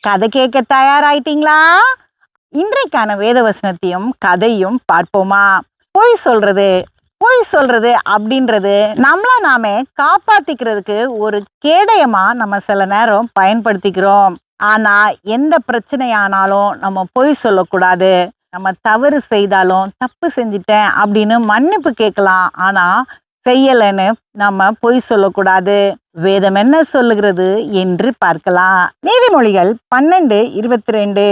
கதை கேட்க தயாராயிட்டீங்களா? இன்றைக்கான வேத வசனத்தையும் கதையும் பார்ப்போமா? பொய் சொல்றது பொய் சொல்றது அப்படின்றது நம்மள நாமே காப்பாத்திக்கிறதுக்கு ஒரு கேடயமா நம்ம சில நேரம் பயன்படுத்திக்கிறோம். ஆனா எந்த பிரச்சனையானாலும் நம்ம பொய் சொல்லக்கூடாது. நம்ம தவறு செய்தாலும் தப்பு செஞ்சிட்டேன் அப்படின்னு மன்னிப்பு கேட்கலாம். ஆனா செய்யலைன்னு நம்ம பொய் சொல்லக்கூடாது. வேதம் என்ன சொல்லுகிறது என்று பார்க்கலாம். நீதிமொழிகள் 12:22.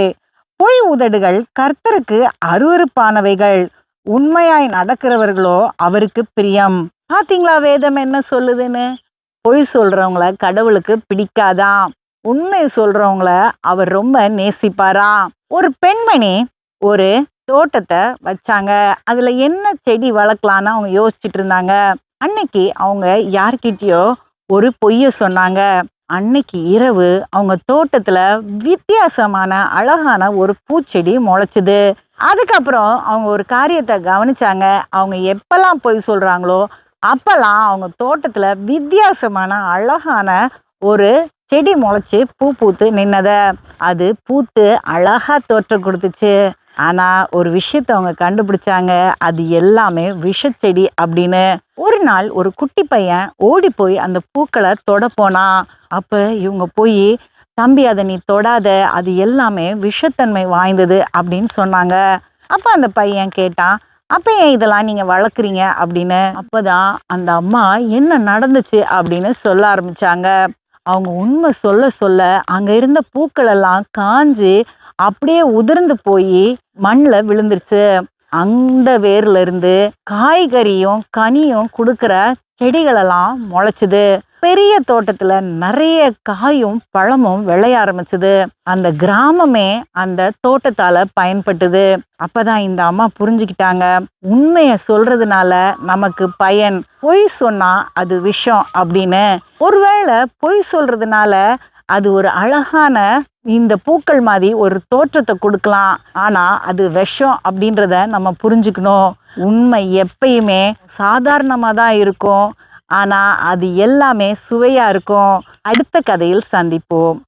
பொய் உதடுகள் கர்த்தருக்கு அருவருப்பானவைகள், உண்மையாய் நடக்கிறவர்களோ அவருக்கு பிரியம். பாத்தீங்களா வேதம் என்ன சொல்லுதுன்னு? பொய் சொல்றவங்கள கடவுளுக்கு பிடிக்காதாம். உண்மை சொல்றவங்கள அவர் ரொம்ப நேசிப்பாராம். ஒரு பெண்மணி ஒரு தோட்டத்தை வச்சாங்க. அதுல என்ன செடி வளர்க்கலான்னு அவங்க யோசிச்சுட்டு இருந்தாங்க. அன்னைக்கு அவங்க யார்கிட்டயோ ஒரு பொய்ய சொன்னாங்க. அன்னைக்கு இரவு அவங்க தோட்டத்துல வித்தியாசமான அழகான ஒரு பூச்செடி முளைச்சுது. அதுக்கப்புறம் அவங்க ஒரு காரியத்தை கவனிச்சாங்க. அவங்க எப்பெல்லாம் பொய் சொல்றாங்களோ அப்பெல்லாம் அவங்க தோட்டத்துல வித்தியாசமான அழகான ஒரு செடி முளைச்சு பூ பூத்து நின்னத. அது பூத்து அழகா தோற்றம் கொடுத்துச்சு. ஆனா ஒரு விஷயத்த அவங்க கண்டுபிடிச்சாங்க. அது எல்லாமே விஷச்செடி அப்படின்னு. ஒரு நாள் ஒரு குட்டி பையன் ஓடி போய் அந்த பூக்களை தொட போனான். அப்ப இவங்க போய், தம்பி அதை நீ தொடாத, அது எல்லாமே விஷத்தன்மை வாய்ந்தது அப்படின்னு சொன்னாங்க. அப்ப அந்த பையன் கேட்டான், அப்ப ஏன் இதெல்லாம் நீங்க வளர்க்குறீங்க அப்படின்னு. அப்பதான் அந்த அம்மா என்ன நடந்துச்சு அப்படின்னு சொல்ல ஆரம்பிச்சாங்க. அவங்க உண்மை சொல்ல சொல்ல அங்க இருந்த பூக்கள் எல்லாம் காஞ்சு அப்படியே உதிர்ந்து போய் மண்ணில் விழுந்துருச்சு. அந்த வேர்ல இருந்து காய்கறியும் கனியும் கொடுக்குற செடிகளெல்லாம் முளைச்சுது. பெரிய தோட்டத்துல நிறைய காயும் பழமும் விளைய ஆரம்பிச்சுது. அந்த கிராமமே அந்த தோட்டத்தால பயன்பட்டுது. அப்பதான் இந்த அம்மா புரிஞ்சுக்கிட்டாங்க, உண்மைய சொல்றதுனால நமக்கு பயன், பொய் சொன்னா அது விஷம் அப்படின்னு. ஒருவேளை பொய் சொல்றதுனால அது ஒரு அழகான இந்த பூக்கள் மாதிரி ஒரு தோற்றத்தை கொடுக்கலாம். ஆனா அது விஷம் அப்படின்றத நம்ம புரிஞ்சுக்கணும். உண்மை எப்பயுமே சாதாரணமா தான் இருக்கும். ஆனா அது எல்லாமே சுவையா இருக்கும். அடுத்த கதையில் சந்திப்போம்.